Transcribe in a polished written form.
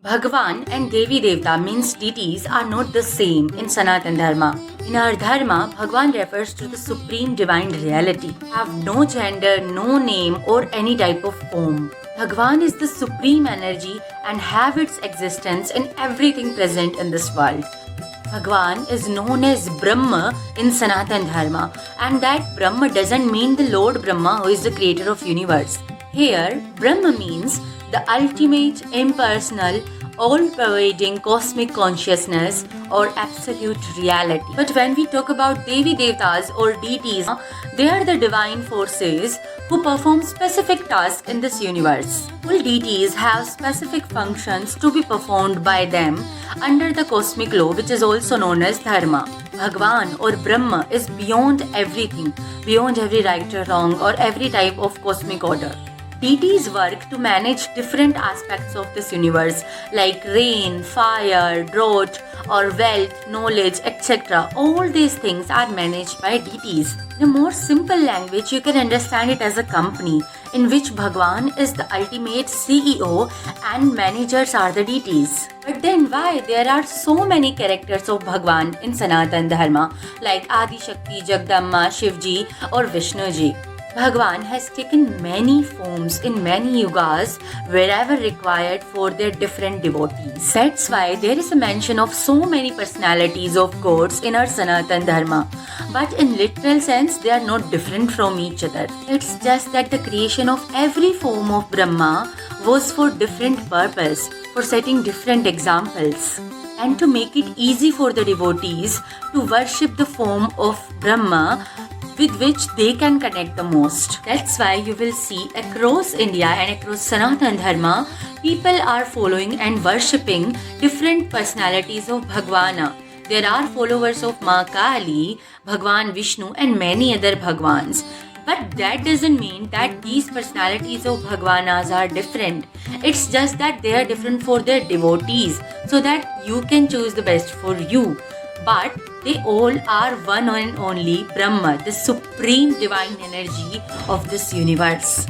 Bhagwan and Devi Devta means deities are not the same in Sanatan Dharma. In our Dharma, Bhagwan refers to the supreme divine reality, have no gender, no name or any type of form. Bhagwan is the supreme energy and have its existence in everything present in this world. Bhagwan is known as Brahma in Sanatan Dharma, and that Brahma doesn't mean the Lord Brahma who is the creator of universe. Here, Brahma means the ultimate, impersonal, all-pervading cosmic consciousness or absolute reality. But when we talk about Devi Devtas or deities, they are the divine forces who perform specific tasks in this universe. All deities have specific functions to be performed by them under the cosmic law, which is also known as Dharma. Bhagwan or Brahma is beyond everything, beyond every right or wrong or every type of cosmic order. Deities work to manage different aspects of this universe like rain, fire, drought or wealth, knowledge, etc. All these things are managed by deities. In a more simple language, you can understand it as a company in which Bhagwan is the ultimate CEO and managers are the deities. But then why there are so many characters of Bhagwan in Sanatan Dharma like Adi Shakti, Jagdamba, Shivji or Vishnuji? Bhagwan has taken many forms in many yugas wherever required for their different devotees. That's why there is a mention of so many personalities of gods in our Sanatan Dharma. But in literal sense, they are not different from each other. It's just that the creation of every form of Brahma was for different purpose, for setting different examples, and to make it easy for the devotees to worship the form of Brahma with which they can connect the most. That's why you will see across India and across Sanatan Dharma, people are following and worshipping different personalities of Bhagwana. There are followers of Ma Kali, Bhagwan Vishnu and many other Bhagwans. But that doesn't mean that these personalities of Bhagwanas are different. It's just that they are different for their devotees so that you can choose the best for you. But they all are one and only Brahma, the supreme divine energy of this universe.